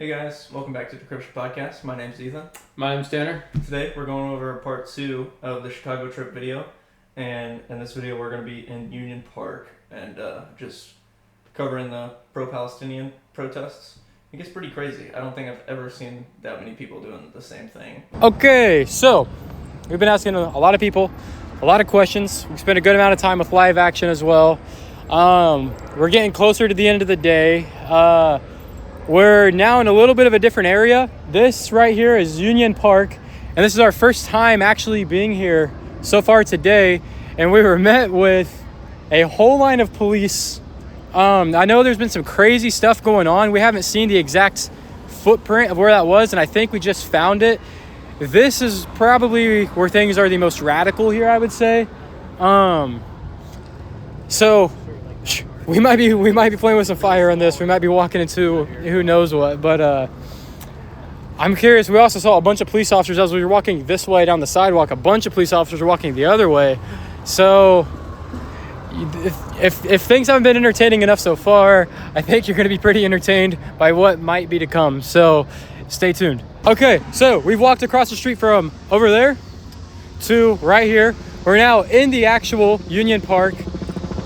Hey guys, welcome back to the Cryption Podcast. My name's Ethan. My name's Tanner. Today we're going over part 2 of the Chicago trip video, and in this video we're going to be in Union Park and just covering the pro-Palestinian protests. It gets pretty crazy. I don't think I've ever seen that many people doing the same thing. Okay, so we've been asking a lot of people, a lot of questions. We spent a good amount of time with live action as well. We're getting closer to the end of the day. We're now in a little bit of a different area. This right here is Union Park, and this is our first time actually being here so far today, and we were met with a whole line of police. I know there's been some crazy stuff going on. We haven't seen the exact footprint of where that was, and I think we just found it. This is probably where things are the most radical here, I would say. So we might be playing with some fire on this. We might be walking into who knows what, but I'm curious. We also saw a bunch of police officers as we were walking this way down the sidewalk. A bunch of police officers were walking the other way. So if things haven't been entertaining enough so far, I think you're going to be pretty entertained by what might be to come. So stay tuned. Okay, so we've walked across the street from over there to right here. We're now in the actual Union Park.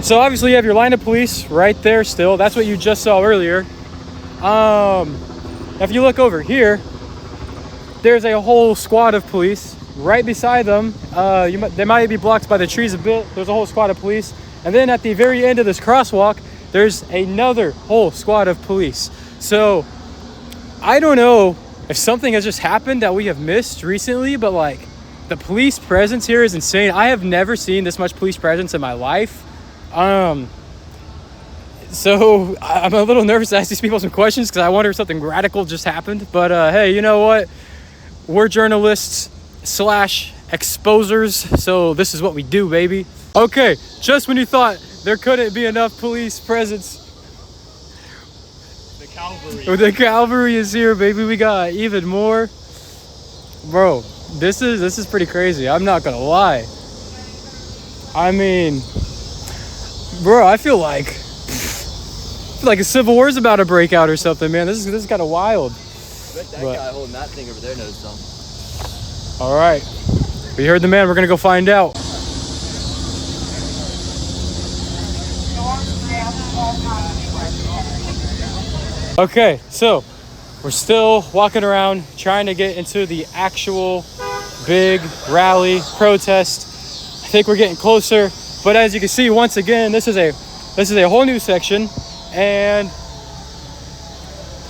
So obviously you have your line of police right there still. That's what you just saw earlier. If you look over here, there's a whole squad of police right beside them. They might be blocked by the trees a bit. There's a whole squad of police. And then at the very end of this crosswalk, there's another whole squad of police. So I don't know if something has just happened that we have missed recently, but like the police presence here is insane. I have never seen this much police presence in my life. So I'm a little nervous to ask these people some questions because I wonder if something radical just happened. But hey, you know what? We're journalists / exposers, so this is what we do, baby. Okay, just when you thought there couldn't be enough police presence, the cavalry is here, baby. We got even more. Bro, this is pretty crazy. I'm not gonna lie. I mean, bro, I feel like a civil war's about to break out or something, man. This is kind of wild. I bet that guy holding that thing over there knows something. All right, we heard the man. We're gonna go find out. Okay, so we're still walking around trying to get into the actual big rally protest. I think we're getting closer, but as you can see, once again, this is a whole new section, and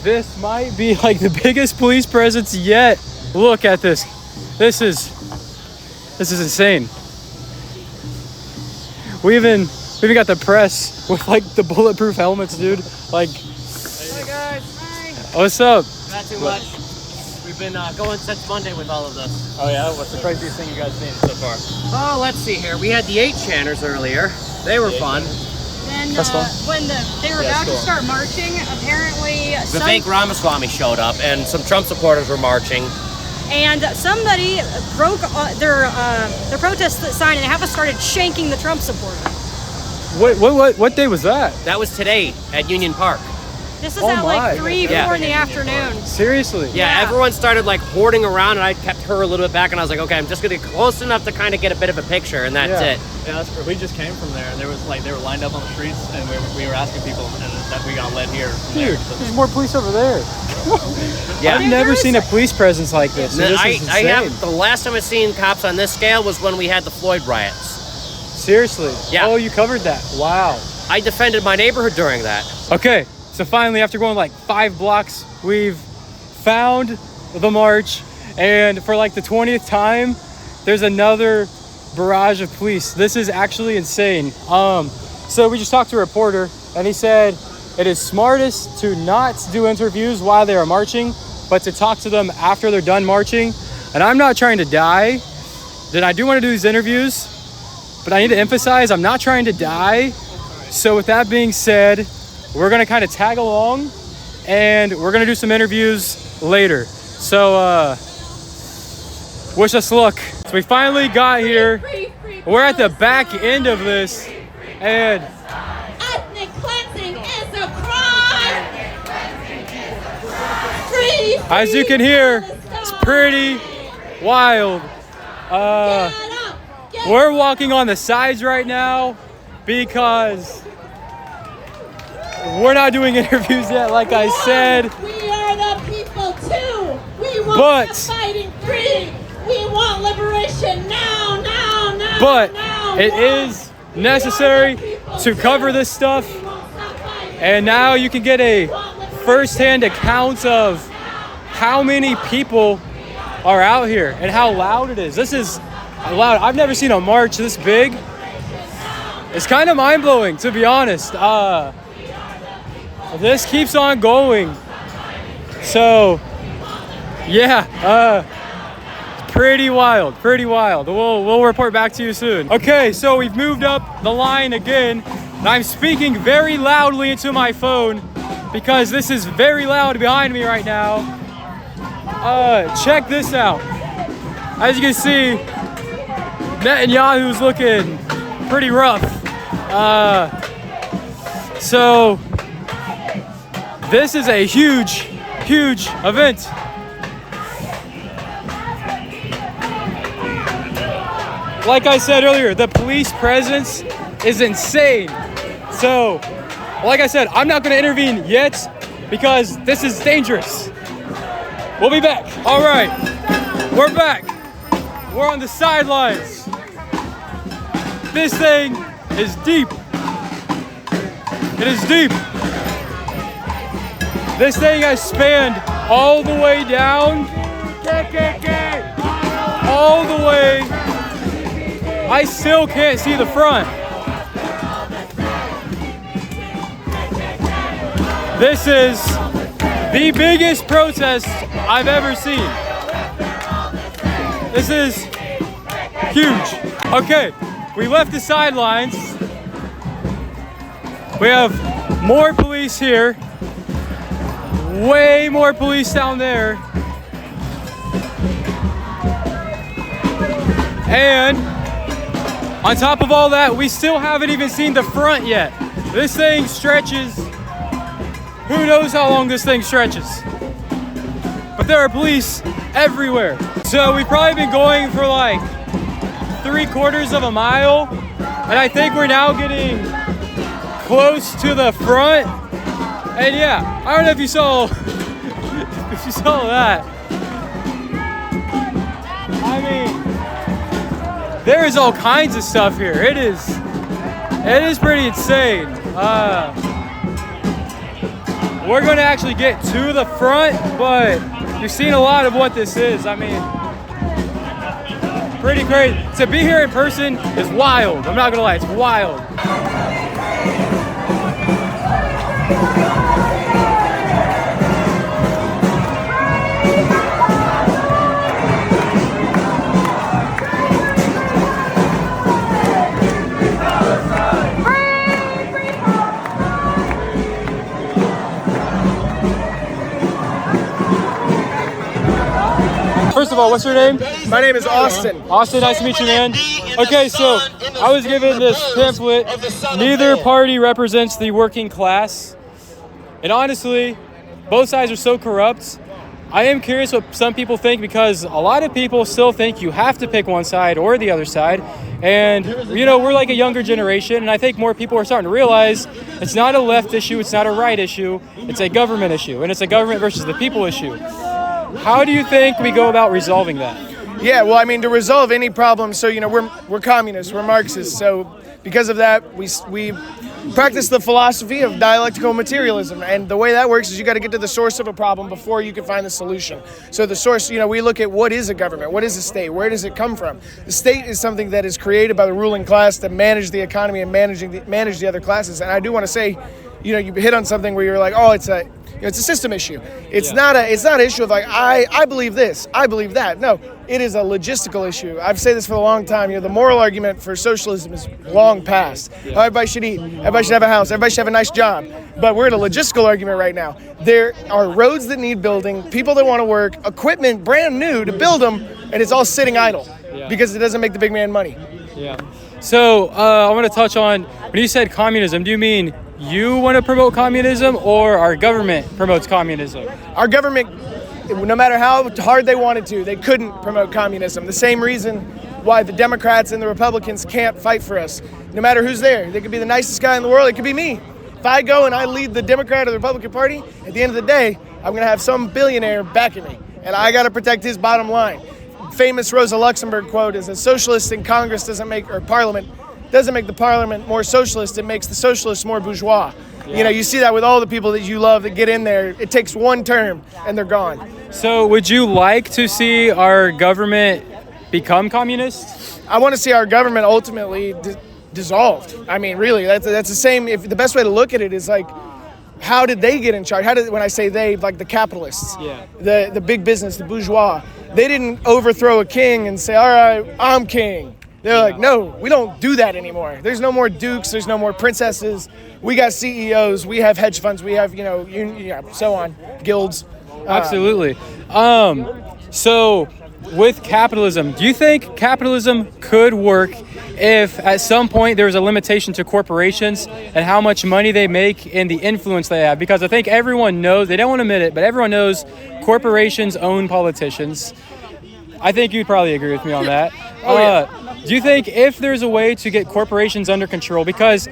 this might be like the biggest police presence yet. Look at this. This is insane. We even got the press with like the bulletproof helmets, dude. Like, Hey guys. Hi. what's up? Not too much. We've been going since Monday with all of this. Oh yeah, what's the craziest thing you guys seen so far? Oh, let's see here. We had the 8-chanters earlier. They were fun. Then That's fun. when they were about to start marching, apparently The fake Ramaswamy showed up, and some Trump supporters were marching. and somebody broke their protest sign, and they have us started shanking the Trump supporter. What day was that? That was today at Union Park. This is Oh at my. like 3, Yeah. 4 in the afternoon. Seriously? Yeah, Yeah. everyone started like hoarding around, and I kept her a little bit back, and I was like, okay, I'm just gonna get close enough to kind of get a bit of a picture, and that's Yeah. it. Yeah, we just came from there, and there was like they were lined up on the streets, and we were asking people, and that we got led here. From Dude, there. So, there's more police over there. Yeah. I've never seen a police presence like this. So this is I insane. have the last time I've seen cops on this scale was when we had the Floyd riots. Seriously? Yeah. Oh, you covered that. Wow. I defended my neighborhood during that. Okay, so finally, after going like 5 blocks, we've found the march, and for like the 20th time, there's another barrage of police. This is actually insane. So we just talked to a reporter, and he said it is smartest to not do interviews while they are marching, but to talk to them after they're done marching. And I'm not trying to die. Then I do want to do these interviews, but I need to emphasize I'm not trying to die. So with that being said, we're gonna kind of tag along, and we're gonna do some interviews later. So wish us luck. So we finally got here. We're at the back end of this, and Ethnic cleansing is a crime! As you can hear, it's pretty wild. We're walking on the sides right now because we're not doing interviews yet, like I said. We are the people too. We want the fighting free. We want liberation now, now, now. But now, it is necessary to cover this stuff. And now you can get a first-hand account of how many people are out here and how loud it is. This is loud. I've never seen a march this big. It's kind of mind-blowing, to be honest. This keeps on going. So, yeah, pretty wild, pretty wild. We'll report back to you soon. Okay, so we've moved up the line again. And I'm speaking very loudly into my phone because this is very loud behind me right now. Check this out. As you can see, Netanyahu's looking pretty rough. So this is a huge, huge event. Like I said earlier, the police presence is insane. So, like I said, I'm not gonna intervene yet because this is dangerous. We'll be back. All right, we're back. We're on the sidelines. This thing is deep. It is deep. This thing has spanned all the way down. All the way. I still can't see the front. This is the biggest protest I've ever seen. This is huge. Okay, we left the sidelines. We have more police here. Way more police down there. And on top of all that, we still haven't even seen the front yet. This thing stretches. Who knows how long this thing stretches? But there are police everywhere. So we've probably been going for like 3/4 of a mile. And I think we're now getting close to the front. And yeah, I don't know if you saw, that. I mean, there is all kinds of stuff here. It is pretty insane. We're gonna actually get to the front, but you've seen a lot of what this is. I mean, pretty crazy. To be here in person is wild. I'm not gonna lie, it's wild. First of all, what's your name? My name is Austin. Austin, nice to meet you, man. Okay, so I was given this pamphlet. Neither party represents the working class. And honestly, both sides are so corrupt. I am curious what some people think because a lot of people still think you have to pick one side or the other side. And, you know, we're like a younger generation, and I think more people are starting to realize it's not a left issue, it's not a right issue, it's a government issue, and it's a government versus the people issue. How do you think we go about resolving that? Yeah, well, I mean, to resolve any problem, so, you know, we're communists, we're Marxists, so because of that, we practice the philosophy of dialectical materialism, and the way that works is you got to get to the source of a problem before you can find the solution. So the source, you know, we look at what is a government, what is a state, where does it come from? The state is something that is created by the ruling class to manage the economy and manage the other classes, and I do want to say, you know, you hit on something where you're like, oh, it's a system issue. It's not an issue of like I believe this, I believe that. No, it is a logistical issue. I've said this for a long time. You know, the moral argument for socialism is long past. Yeah. Everybody should eat. Everybody should have a house. Everybody should have a nice job. But we're at a logistical argument right now. There are roads that need building, people that want to work, equipment brand new to build them, and it's all sitting idle because it doesn't make the big man money. Yeah. So I want to touch on, when you said communism, do you mean you want to promote communism or our government promotes communism? Our government no matter how hard they wanted to, they couldn't promote communism. The same reason why the Democrats and the Republicans can't fight for us. No matter who's there, they could be the nicest guy in the world. It could be me. If I go and I lead the Democrat or the Republican Party, at the end of the day, I'm going to have some billionaire backing me, and I got to protect his bottom line. Famous Rosa Luxemburg quote is, a socialist in Congress Parliament doesn't make the Parliament more socialist, it makes the socialists more bourgeois. Yeah. You know, you see that with all the people that you love that get in there. It takes one term and they're gone. So would you like to see our government become communist? I want to see our government ultimately dissolved. I mean, really, that's the same. If the best way to look at it is like, how did they get in charge? When I say they, like the capitalists, the big business, the bourgeois, they didn't overthrow a king and say, all right, I'm king. They're like, no, we don't do that anymore. There's no more dukes. There's no more princesses. We got CEOs. We have hedge funds. We have, so on, guilds. Absolutely. So with capitalism, do you think capitalism could work if at some point there was a limitation to corporations and how much money they make and the influence they have? Because I think everyone knows, they don't want to admit it, but everyone knows corporations own politicians. I think you'd probably agree with me on that. Do you think if there's a way to get corporations under control, because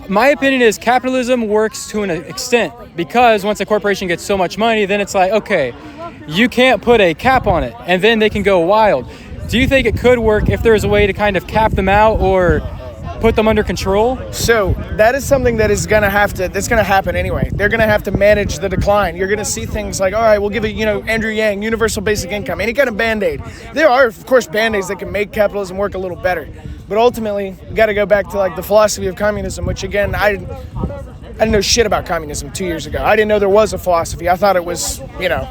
my opinion is capitalism works to an extent, because once a corporation gets so much money, then it's like, okay, you can't put a cap on it, and then they can go wild. Do you think it could work if there's a way to kind of cap them out or put them under control? So that is something that is that's going to happen anyway. They're going to have to manage the decline. You're going to see things like, all right, we'll give it, Andrew Yang, universal basic income, any kind of Band-Aid. There are, of course, Band-Aids that can make capitalism work a little better. But ultimately, we got to go back to like the philosophy of communism, which again, I didn't know shit about communism 2 years ago. I didn't know there was a philosophy. I thought it was,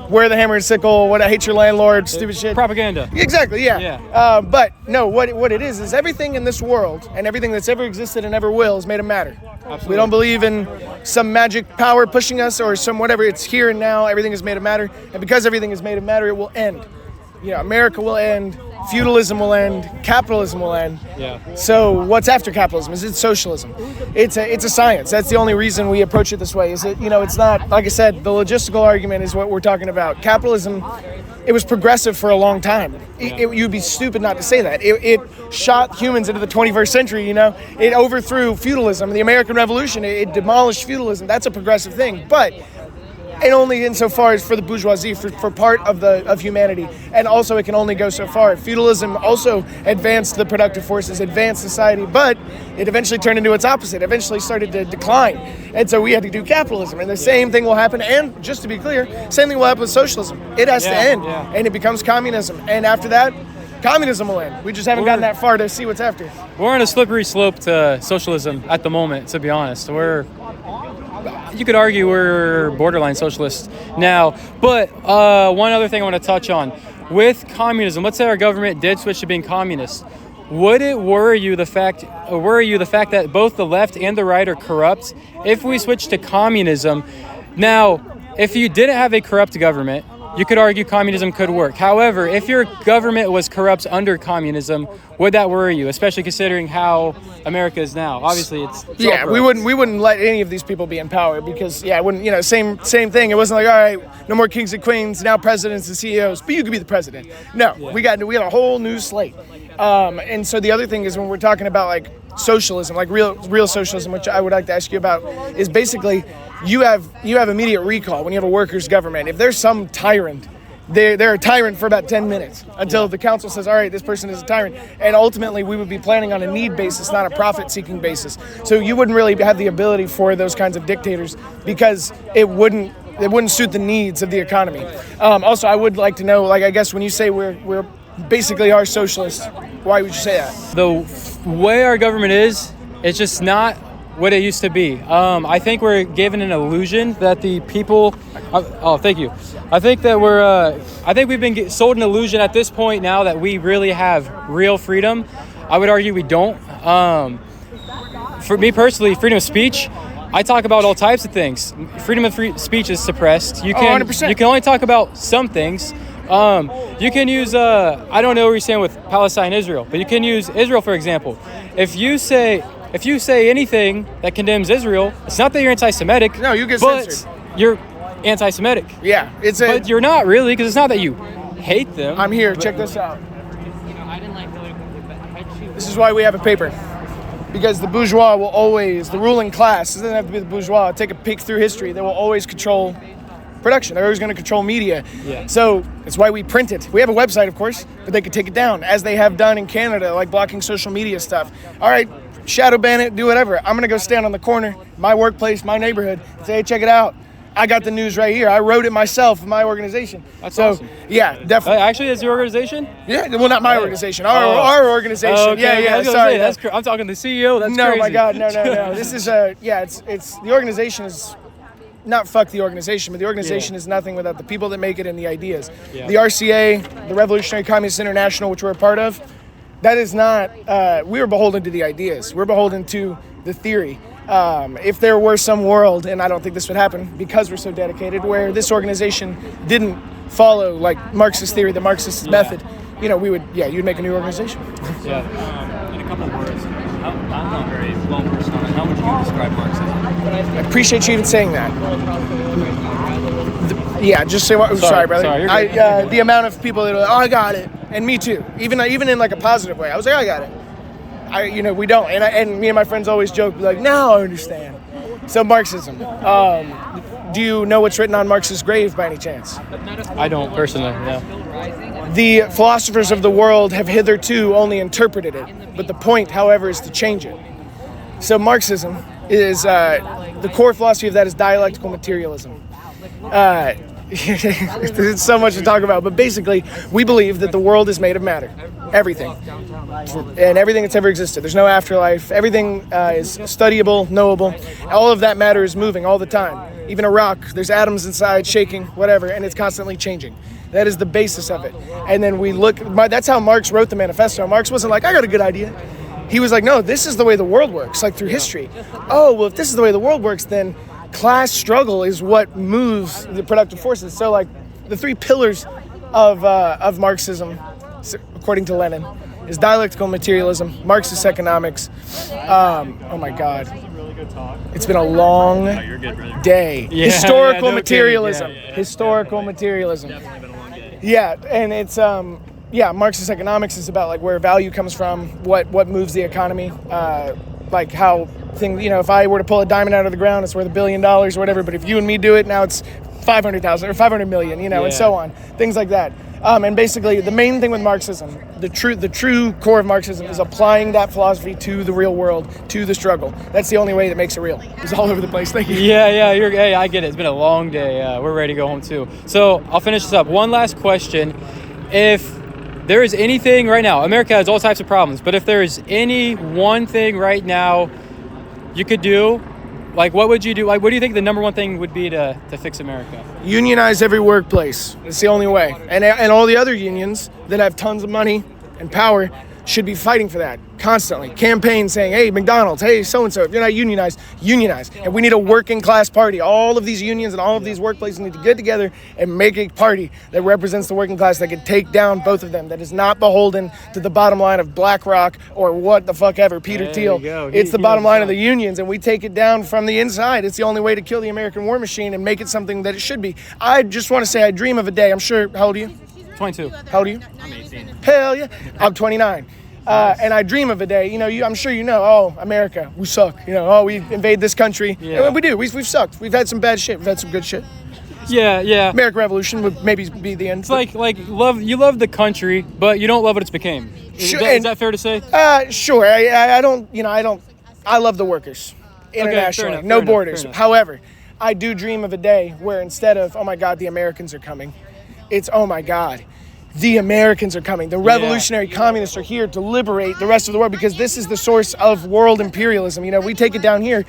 wear the hammer and sickle, I hate your landlord, stupid shit. Propaganda. Exactly, yeah. But no, what it is everything in this world and everything that's ever existed and ever will is made of matter. Absolutely. We don't believe in some magic power pushing us or some whatever. It's here and now. Everything is made of matter. And because everything is made of matter, it will end. America will end. Feudalism will end, capitalism will end. Yeah. So what's after capitalism? Is it socialism? It's a science. That's the only reason we approach it this way. Is it, it's not, like I said, the logistical argument is what we're talking about. Capitalism, it was progressive for a long time. You'd be stupid not to say that. It shot humans into the 21st century, It overthrew feudalism, the American Revolution. It demolished feudalism. That's a progressive thing. But and only insofar as for the bourgeoisie, for part of humanity. And also it can only go so far. Feudalism also advanced the productive forces, advanced society, but it eventually turned into its opposite, eventually started to decline. And so we had to do capitalism. And the same thing will happen, and just to be clear, same thing will happen with socialism. It has to end, and it becomes communism. And after that, communism will end. We just haven't gotten that far to see what's after. We're on a slippery slope to socialism at the moment, to be honest. You could argue we're borderline socialist now. But one other thing I want to touch on. With communism, let's say our government did switch to being communist. Would it worry you the fact that both the left and the right are corrupt if we switch to communism? Now, if you didn't have a corrupt government, you could argue communism could work. However, if your government was corrupt under communism, would that worry you, especially considering how America is now? Obviously, it's we wouldn't let any of these people be in power because it wouldn't, same thing. It wasn't like, all right, no more kings and queens, now presidents and CEOs, but you could be the president. No, we got a whole new slate. And so the other thing is when we're talking about like socialism, like real socialism, which I would like to ask you about, is basically you have immediate recall when you have a workers' government. If there's some tyrant, they're a tyrant for about 10 minutes until the council says, all right, this person is a tyrant. And ultimately, we would be planning on a need basis, not a profit-seeking basis. So you wouldn't really have the ability for those kinds of dictators because it wouldn't suit the needs of the economy. Also, I would like to know, like, I guess when you say we're basically are socialists, why would you say that? The way our government is, it's just not what it used to be. I think we're given an illusion that the people. Thank you. I think that I think we've been sold an illusion at this point now that we really have real freedom. I would argue we don't. For me personally, freedom of speech. I talk about all types of things. Freedom of speech is suppressed. You can 100%. You can only talk about some things. You can use, I don't know where you stand with Palestine and Israel, but you can use Israel, for example. If you say anything that condemns Israel, it's not that you're anti-Semitic. No, you get censored. anti-Semitic. Yeah, But you're not really, because it's not that you hate them. I'm here. Check this out. This is why we have a paper. Because the bourgeois will always, the ruling class, it doesn't have to be the bourgeois, take a peek through history, they will always control production. They're always going to control media. Yeah. So that's why we print it. We have a website, of course, but they could take it down, as they have done in Canada, like blocking social media stuff. All right, shadow ban it, do whatever. I'm going to go stand on the corner, my workplace, my neighborhood, say, hey, check it out. I got the news right here. I wrote it myself in my organization. That's so, awesome. Yeah, definitely. Actually, it's your organization? Yeah, well, not my organization. Our organization. Oh, okay. Yeah. I was gonna Sorry, say, that's I'm talking to the CEO. That's no, crazy. my God, no. This is it's the organization is not fuck the organization, but the organization is nothing without the people that make it and the ideas. Yeah. The RCA, the Revolutionary Communist International, which we're a part of, that is not. We are beholden to the ideas. We're beholden to the theory. If there were some world, and I don't think this would happen because we're so dedicated, where this organization didn't follow like Marxist theory, the Marxist method, you'd make a new organization. Yeah. In a couple of words, I'm not very well versed on it. How would you describe Marxism? I appreciate you even saying that. Just say what. Sorry, brother. Sorry, you're good. The amount of people that are like, I got it, and me too. Even in like a positive way. I was like, I got it. We don't, and me and my friends always joke, like, now I understand. So Marxism. Do you know what's written on Marx's grave by any chance? I don't personally. Yeah. The philosophers of the world have hitherto only interpreted it, but the point, however, is to change it. So Marxism is the core philosophy of that is dialectical materialism. There's so much to talk about, but basically, we believe that the world is made of matter, everything, and everything that's ever existed. There's no afterlife. Everything is studyable, knowable. All of that matter is moving all the time. Even a rock, there's atoms inside, shaking, whatever, and it's constantly changing. That is the basis of it. And then we look. That's how Marx wrote the manifesto. Marx wasn't like, I got a good idea. He was like, no, this is the way the world works, like through history. Oh, well, if this is the way the world works, then class struggle is what moves the productive forces. So, like, the three pillars of Marxism, according to Lenin, is dialectical materialism, Marxist economics. Oh my God, it's been a long day. Yeah, Historical no materialism. kidding, Historical materialism. Definitely been a long day. Yeah, and it's Marxist economics is about like where value comes from, what moves the economy, like how things. If I were to pull a diamond out of the ground, it's worth $1 billion or whatever. But if you and me do it, now it's 500,000 or 500 million, and so on, things like that. And basically, the main thing with Marxism, the true core of Marxism is applying that philosophy to the real world, to the struggle. That's the only way that makes it real. It's all over the place. Thank you. Yeah, hey, I get it. It's been a long day. We're ready to go home too. So I'll finish this up. One last question. If there is anything right now, America has all types of problems, but if there is any one thing right now you could do, like what would you do? Like, what do you think the number one thing would be to fix America? Unionize every workplace. It's the only way. And all the other unions that have tons of money and power should be fighting for that constantly. Campaign saying, hey, McDonald's, hey, so-and-so, if you're not unionized, unionize. And we need a working class party. All of these unions and all of these workplaces need to get together and make a party that represents the working class that can take down both of them, that is not beholden to the bottom line of BlackRock or what the fuck ever, Peter Thiel. It's the bottom line of the unions, and we take it down from the inside. It's the only way to kill the American war machine and make it something that it should be. I just want to say I dream of a day. I'm sure, how old are you? 22. How old are you? I'm 18. Hell yeah. I'm 29. And I dream of a day, I'm sure America, we suck. We invade this country. Yeah. And we do. We've sucked. We've had some bad shit. We've had some good shit. Yeah. American Revolution would maybe be the end. It's like you love the country, but you don't love what it's became. Is that fair to say? Sure. I don't. I love the workers internationally. No borders. However, I do dream of a day where instead of, oh my God, the Americans are coming, it's, oh my God, the Americans are coming. The revolutionary communists are here to liberate the rest of the world, because this is the source of world imperialism. We take it down here.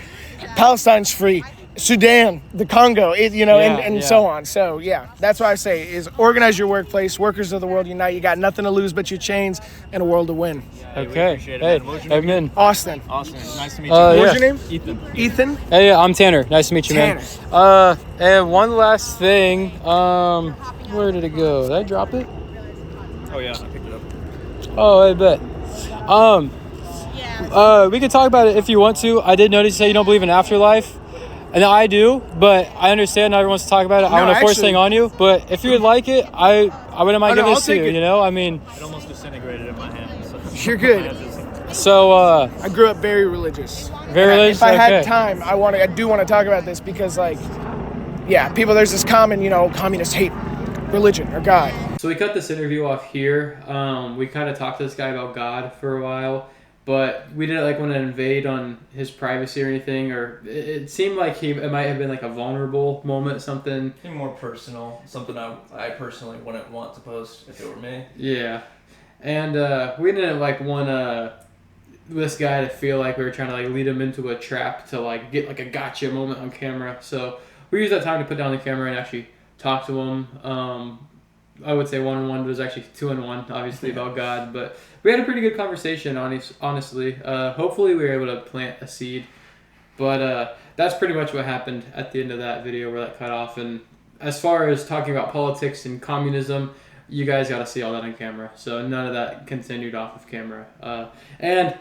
Palestine's free. Sudan, the Congo, so on. So, that's what I say is organize your workplace. Workers of the world unite. You got nothing to lose but your chains and a world to win. Okay. Hey, amen. Austin. Nice to meet you. What's your name? Ethan. Hey, I'm Tanner. Nice to meet you, man. And one last thing. Where did it go? Did I drop it? Oh yeah, I picked it up. Oh, I bet. We could talk about it if you want to. I did notice you say you don't believe in afterlife. And I do, but I understand not everyone wants to talk about it. I don't want to force anything on you, but if you would like it, I wouldn't mind giving this to you. You know, I mean, It almost disintegrated in my hands. So You're good. So I grew up very religious. Very religious. If I had okay. time, I do want to talk about this because, like, yeah, there's this common, communists hate religion or God. So we cut this interview off here. We kind of talked to this guy about God for a while, but we didn't want to invade on his privacy or anything. Or it seemed like it might have been a vulnerable moment, something more personal, something I personally wouldn't want to post if it were me. Yeah, and we didn't want this guy to feel like we were trying to lead him into a trap to get a gotcha moment on camera. So we used that time to put down the camera and actually talk to him. I would say 1-on-1, but it was actually 2-on-1, obviously, about God. But we had a pretty good conversation, honestly. Hopefully we were able to plant a seed. But that's pretty much what happened at the end of that video where that cut off. And as far as talking about politics and communism, you guys got to see all that on camera. So none of that continued off of camera. And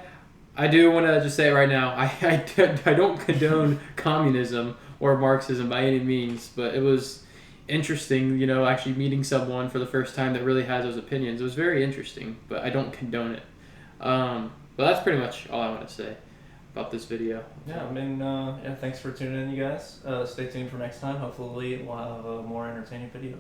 I do want to just say it right now. I don't condone communism or Marxism by any means, but it was interesting, actually meeting someone for the first time that really has those opinions. It was very interesting, but I don't condone it. But that's pretty much all I want to say about this video. Yeah, thanks for tuning in, you guys. Stay tuned for next time. Hopefully we'll have a more entertaining video.